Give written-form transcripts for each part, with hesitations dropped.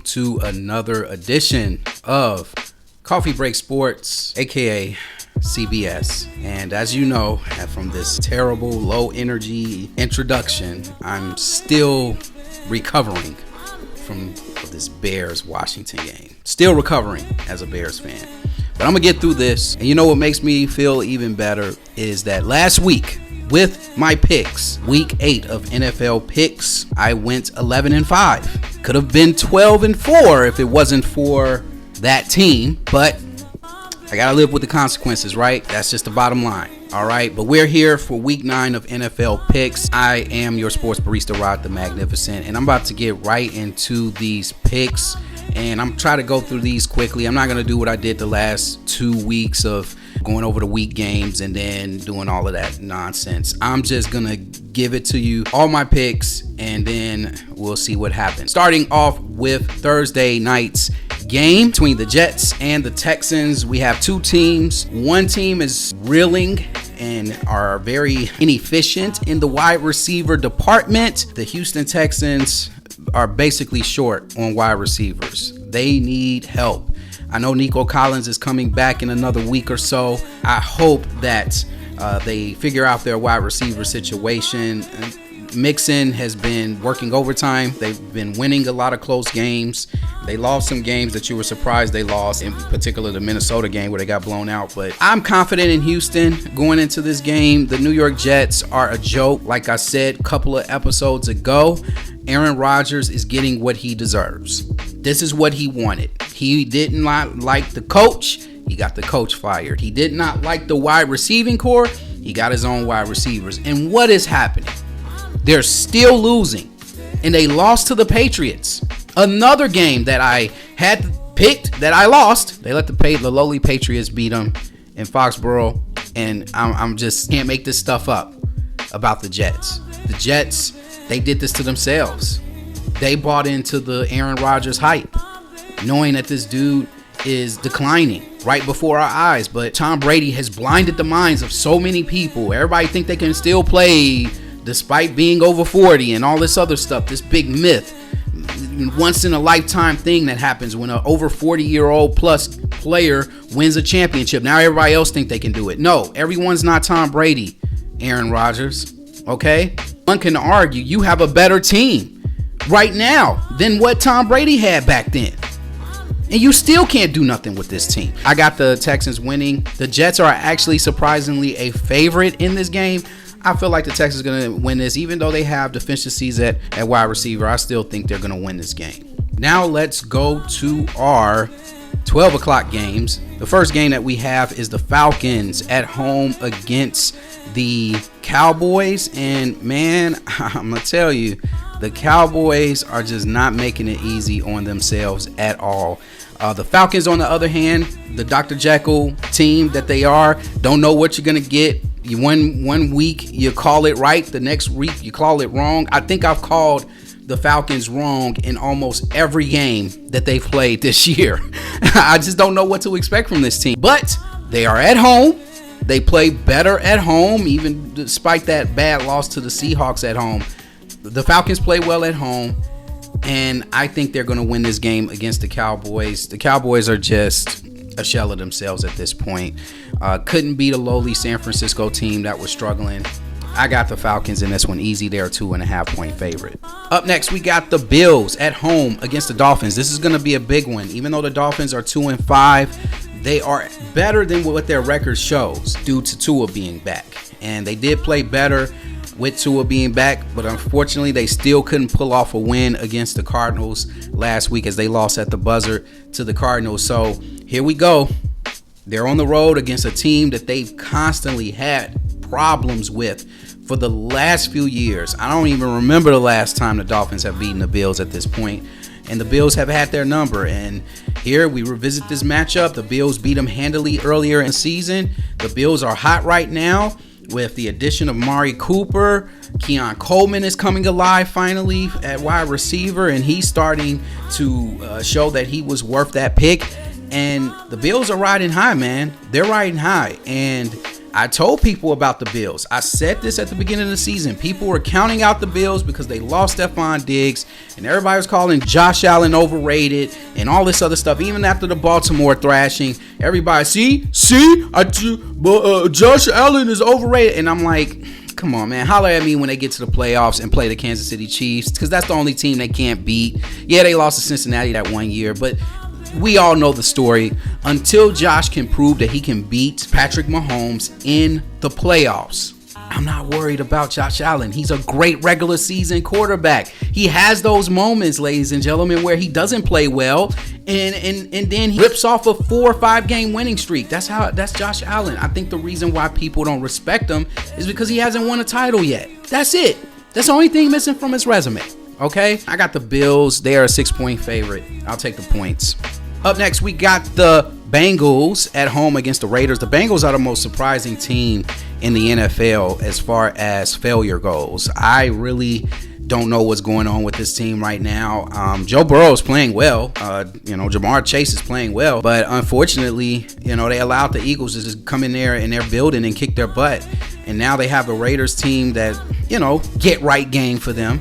to another edition of Coffee Break Sports, aka CBS. And as you know, from this terrible low energy introduction, I'm still recovering from this Bears Washington game. Still recovering as a Bears fan. But I'm gonna get through this. And you know what makes me feel even better is that last week, with my picks, week 8 of NFL picks, I went 11-5. Could have been 12-4 if it wasn't for that team, but I gotta live with the consequences, right? That's just the bottom line. All right, but we're here for week 9 of NFL picks. I am your sports barista, Rod the Magnificent, and I'm about to get right into these picks. And I'm trying to go through these quickly. I'm not going to do what I did the last 2 weeks of going over the week games and then doing all of that nonsense. I'm just going to give it to you, all my picks, and then we'll see what happens. Starting off with Thursday night's game between the Jets and the Texans. We have two teams. One team is reeling and are very inefficient in the wide receiver department. The Houston Texans are basically short on wide receivers. They need help. I know Nico Collins is coming back in another week or so. I hope that they figure out their wide receiver situation. Mixon has been working overtime. They've been winning a lot of close games. They lost some games that you were surprised they lost, in particular the Minnesota game where they got blown out. But I'm confident in Houston going into this game. The New York Jets are a joke. Like I said a couple of episodes ago, Aaron Rodgers is getting what he deserves. This is what he wanted. He did not like the coach. He got the coach fired. He did not like the wide receiving core. He got his own wide receivers. And what is happening? They're still losing. And they lost to the Patriots. Another game that I had picked that I lost. They let the lowly Patriots beat them in Foxborough. And I'm just can't make this stuff up about the Jets. The Jets, they did this to themselves. They bought into the Aaron Rodgers hype, knowing that this dude is declining right before our eyes. But Tom Brady has blinded the minds of so many people. Everybody think they can still play despite being over 40 and all this other stuff. This big myth, once in a lifetime thing that happens when an over 40-year-old plus player wins a championship. Now everybody else think they can do it. No, everyone's not Tom Brady, Aaron Rodgers. Okay? One can argue you have a better team right now than what Tom Brady had back then. And you still can't do nothing with this team. I got the Texans winning. The Jets are actually surprisingly a favorite in this game. I feel like the Texans are going to win this. Even though they have deficiencies at wide receiver, I still think they're going to win this game. Now let's go to our 12 o'clock games. The first game that we have is the Falcons at home against the Cowboys. And man, I'm going to tell you, the Cowboys are just not making it easy on themselves at all. The Falcons, on the other hand, the Dr. Jekyll team that they are, don't know what you're going to get. You one week you call it right, the next week you call it wrong. I think I've called the Falcons wrong in almost every game that they've played this year. I just don't know what to expect from this team. But they are at home. They play better at home, even despite that bad loss to the Seahawks at home. The Falcons play well at home, and I think they're going to win this game against the Cowboys. The Cowboys are just a shell of themselves at this point. Couldn't beat a lowly San Francisco team that was struggling. I got the Falcons in this one easy. They're a 2.5 point favorite. Up next, we got the Bills at home against the Dolphins. This is going to be a big one. Even though the Dolphins are 2-5, they are better than what their record shows due to Tua being back. And they did play better with Tua being back, but unfortunately they still couldn't pull off a win against the Cardinals last week as they lost at the buzzer to the Cardinals. So here we go. They're on the road against a team that they've constantly had problems with for the last few years. I don't even remember the last time the Dolphins have beaten the Bills at this point, and the Bills have had their number. And here we revisit this matchup. The Bills beat them handily earlier in the season. The Bills are hot right now with the addition of Mari Cooper. Keon Coleman is coming alive finally at wide receiver, and he's starting to show that he was worth that pick. And the Bills are riding high, man. They're riding high. And I told people about the Bills. I said this at the beginning of the season. People were counting out the Bills because they lost Stephon Diggs, and everybody was calling Josh Allen overrated and all this other stuff. Even after the Baltimore thrashing, everybody, Josh Allen is overrated. And I'm like, come on, man. Holler at me when they get to the playoffs and play the Kansas City Chiefs, because that's the only team they can't beat. Yeah, they lost to Cincinnati that one year, but we all know the story. Until Josh can prove that he can beat Patrick Mahomes in the playoffs, I'm not worried about Josh Allen. He's a great regular season quarterback. He has those moments, ladies and gentlemen, where he doesn't play well and then he rips off a 4 or 5 game winning streak. That's Josh Allen. I think the reason why people don't respect him is because he hasn't won a title yet. That's it. That's the only thing missing from his resume. Okay? I got the Bills. They are a 6-point favorite. I'll take the points. Up next, we got the Bengals at home against the Raiders. The Bengals are the most surprising team in the NFL as far as failure goes. I really don't know what's going on with this team right now. Joe Burrow is playing well. Jamar Chase is playing well. But unfortunately, they allowed the Eagles to just come in there in their building and kick their butt. And now they have a Raiders team that, get right game for them.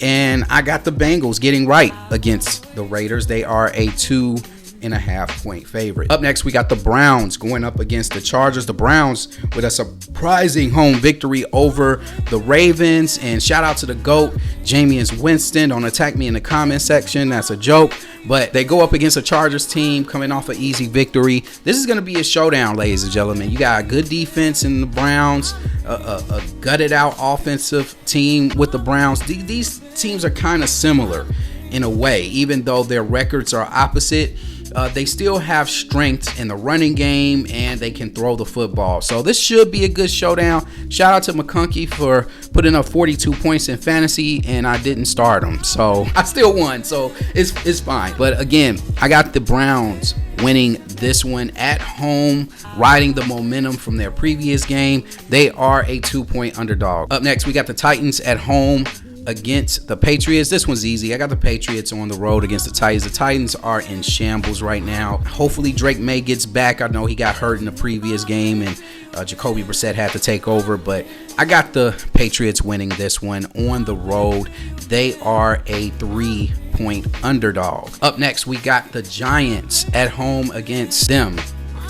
And I got the Bengals getting right against the Raiders. They are a 2.5-point favorite. Up next, we got the Browns going up against the Chargers. The Browns with a surprising home victory over the Ravens. And shout out to the GOAT, Jameis Winston. Don't attack me in the comment section. That's a joke. But they go up against a Chargers team coming off an easy victory. This is going to be a showdown, ladies and gentlemen. You got a good defense in the Browns, a gutted out offensive team with the Browns. These teams are kind of similar in a way, even though their records are opposite. They still have strength in the running game, and they can throw the football. So this should be a good showdown. Shout out to McConkey for putting up 42 points in fantasy, and I didn't start him. So I still won, so it's fine. But again, I got the Browns winning this one at home, riding the momentum from their previous game. They are a 2-point underdog. Up next, we got the Titans at home against the Patriots. This one's easy. I got the Patriots on the road against the Titans. The Titans are in shambles right now. Hopefully Drake May gets back. I know he got hurt in the previous game and Jacoby Brissett had to take over, but I got the Patriots winning this one on the road. They are a 3-point underdog. Up next, we got the Giants at home against them.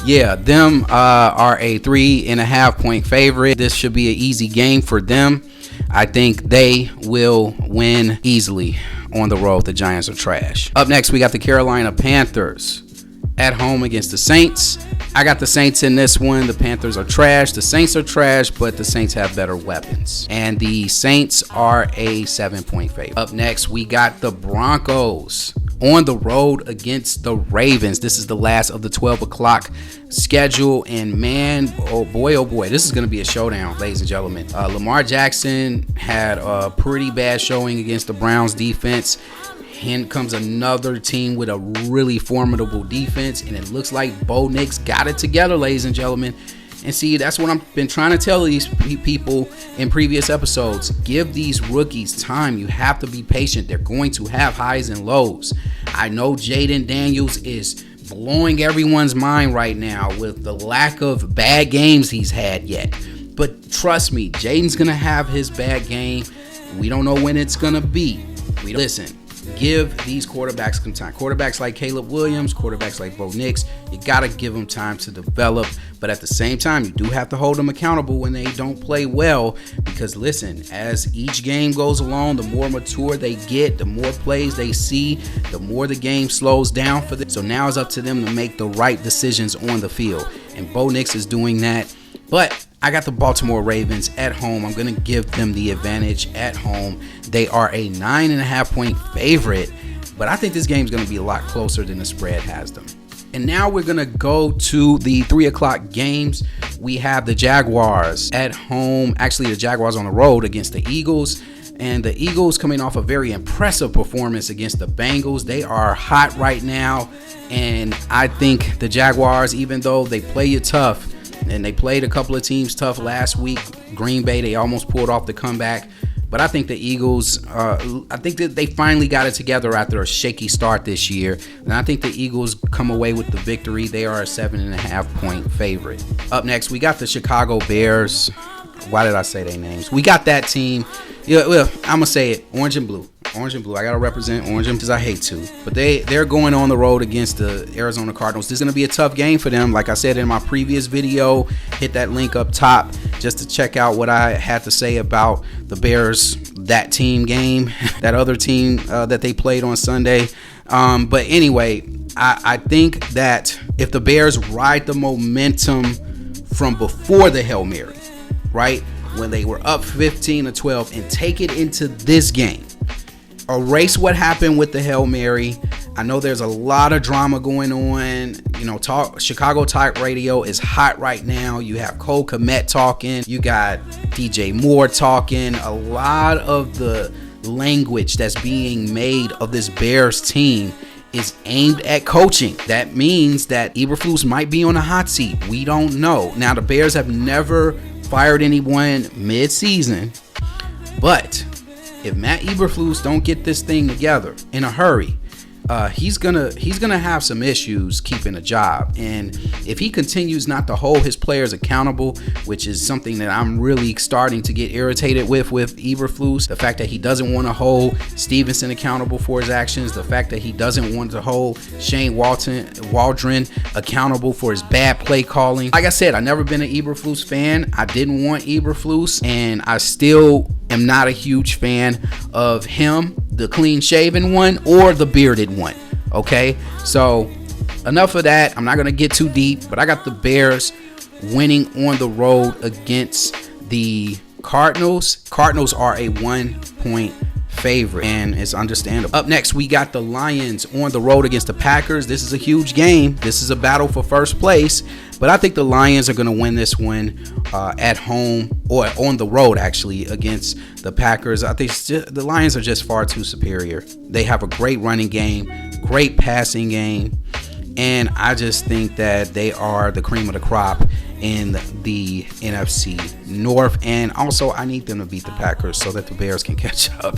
Yeah, them are a 3.5-point favorite. This should be an easy game for them. I think they will win easily on the road. The Giants are trash. Up next, we got the Carolina Panthers at home against the Saints. I got the Saints in this one. The Panthers are trash. The Saints are trash, but the Saints have better weapons. And the Saints are a 7-point favorite. Up next, we got the Broncos on the road against the Ravens. This is the last of the 12 o'clock schedule. And man, oh boy, this is going to be a showdown, ladies and gentlemen. Lamar Jackson had a pretty bad showing against the Browns defense. In comes another team with a really formidable defense, and it looks like Bo Nix got it together, ladies and gentlemen. And see, that's what I've been trying to tell these people in previous episodes. Give these rookies time. You have to be patient. They're going to have highs and lows. I know Jaden Daniels is blowing everyone's mind right now with the lack of bad games he's had yet. But trust me, Jaden's going to have his bad game. We don't know when it's going to be. Listen. Give these quarterbacks some time. Quarterbacks like Caleb Williams, quarterbacks like Bo Nix, you got to give them time to develop. But at the same time, you do have to hold them accountable when they don't play well. Because listen, as each game goes along, the more mature they get, the more plays they see, the more the game slows down for them. So now it's up to them to make the right decisions on the field. And Bo Nix is doing that. But I got the Baltimore Ravens at home. I'm going to give them the advantage at home. They are a 9.5-point favorite, but I think this game is going to be a lot closer than the spread has them. And now we're going to go to the 3 o'clock games. We have the Jaguars at home. Actually, the Jaguars on the road against the Eagles. And the Eagles coming off a very impressive performance against the Bengals. They are hot right now. And I think the Jaguars, even though they play you tough, and they played a couple of teams tough last week. Green Bay, they almost pulled off the comeback. But I think the Eagles, I think that they finally got it together after a shaky start this year. And I think the Eagles come away with the victory. They are a 7.5-point favorite. Up next, we got the Chicago Bears. Why did I say their names? We got that team. Yeah, well, I'm going to say it. Orange and blue. Orange and blue. I got to represent orange and blue because I hate to. But they're going on the road against the Arizona Cardinals. This is going to be a tough game for them. Like I said in my previous video, hit that link up top just to check out what I had to say about the Bears, that team game, that other team that they played on Sunday. But anyway, I think that if the Bears ride the momentum from before the Hail Mary, right, when they were up 15-12 and take it into this game, erase what happened with the Hail Mary. I know there's a lot of drama going on. You know, Chicago Talk Radio is hot right now. You have Cole Kmet talking. You got DJ Moore talking. A lot of the language that's being made of this Bears team is aimed at coaching. That means that Eberflus might be on a hot seat. We don't know. Now, the Bears have never fired anyone mid-season, but if Matt Eberflus don't get this thing together in a hurry, he's gonna have some issues keeping a job. And if he continues not to hold his players accountable, which is something that I'm really starting to get irritated with Eberflus, the fact that he doesn't want to hold Stevenson accountable for his actions, the fact that he doesn't want to hold Shane Waldron accountable for his bad play calling. Like I said, I've never been an Eberflus fan. I didn't want Eberflus, and I still am not a huge fan of him, the clean-shaven one or the bearded one. Okay, so enough of that. I'm not going to get too deep, but I got the Bears winning on the road against the Cardinals. Cardinals are a 1-point favorite, and it's understandable. Up next, we got the Lions on the road against the Packers. This is a huge game. This is a battle for first place, but I think the Lions are going to win this one at home, or on the road actually, against the Packers. I think the Lions are just far too superior. They have a great running game, great passing game, and I just think that they are the cream of the crop in the NFC North. And also, I need them to beat the Packers so that the Bears can catch up.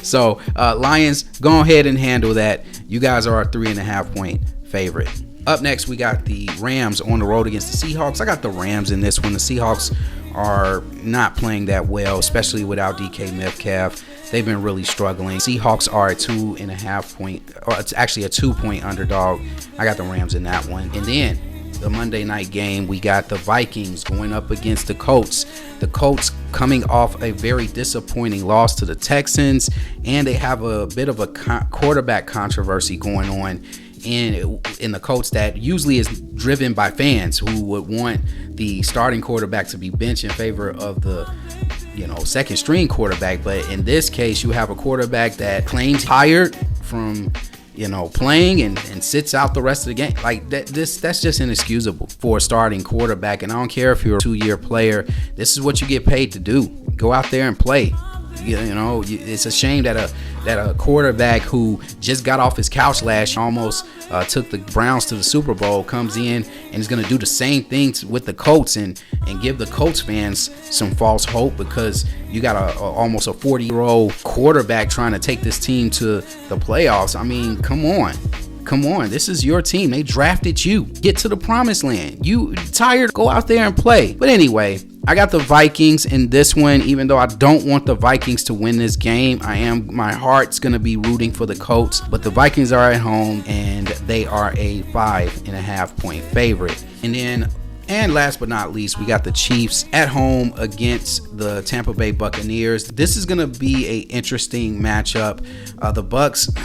So Lions, go ahead and handle that. You guys are a 3.5-point favorite. Up next, we got the Rams on the road against the Seahawks. I got the Rams in this one. The Seahawks are not playing that well, especially without DK Metcalf. They've been really struggling. Seahawks are a 2.5-point, or it's actually a 2-point underdog. I got the Rams in that one. And then the Monday night game, we got the Vikings going up against the Colts. The Colts coming off a very disappointing loss to the Texans, and they have a bit of a quarterback controversy going on in the Colts that usually is driven by fans who would want the starting quarterback to be benched in favor of the second string quarterback. But in this case, you have a quarterback that claims tired from playing and sits out the rest of the game. Like that's just inexcusable for a starting quarterback. And I don't care if you're a 2-year player. This is what you get paid to do. Go out there and play. It's a shame that a quarterback who just got off his couch last year, almost took the Browns to the Super Bowl, comes in and is going to do the same thing with the Colts and give the Colts fans some false hope, because you got almost a 40-year-old quarterback trying to take this team to the playoffs. I mean, come on. This is your team. They drafted you. Get to the promised land. You tired? Go out there and play. But anyway, I got the Vikings in this one, even though I don't want the Vikings to win this game. My heart's going to be rooting for the Colts, but the Vikings are at home and they are a 5.5-point favorite. And last but not least, we got the Chiefs at home against the Tampa Bay Buccaneers. This is going to be an interesting matchup. The Bucs,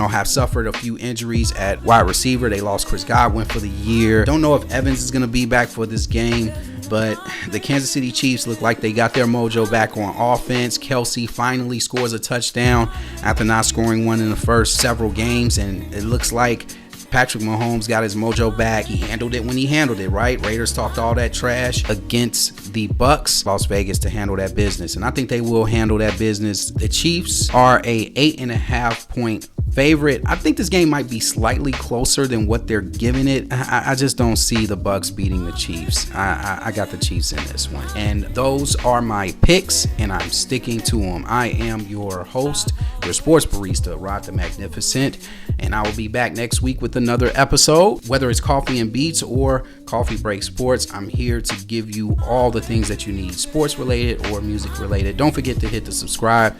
have suffered a few injuries at wide receiver. They lost Chris Godwin for the year. Don't know if Evans is going to be back for this game, but the Kansas City Chiefs look like they got their mojo back on offense. Kelsey finally scores a touchdown after not scoring one in the first several games, and it looks like Patrick Mahomes got his mojo back. He handled it when he handled it, right? Raiders talked all that trash against the Bucs. Las Vegas to handle that business, and I think they will handle that business. The Chiefs are a 8.5-point favorite. I think this game might be slightly closer than what they're giving it. I just don't see the Bucs beating the Chiefs. I got the Chiefs in this one. And those are my picks, and I'm sticking to them. I am your host, your sports barista, Rod the Magnificent, and I will be back next week with another episode. Whether it's Coffee and Beats or Coffee Break Sports, I'm here to give you all the things that you need, sports related or music related. Don't forget to hit the subscribe,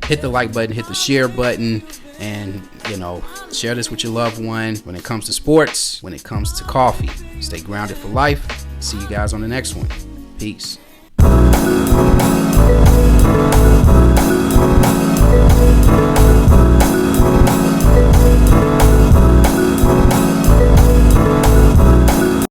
hit the like button, hit the share button, and share this with your loved one. When it comes to sports, when it comes to coffee, stay grounded for life. See you guys on the next one. Peace.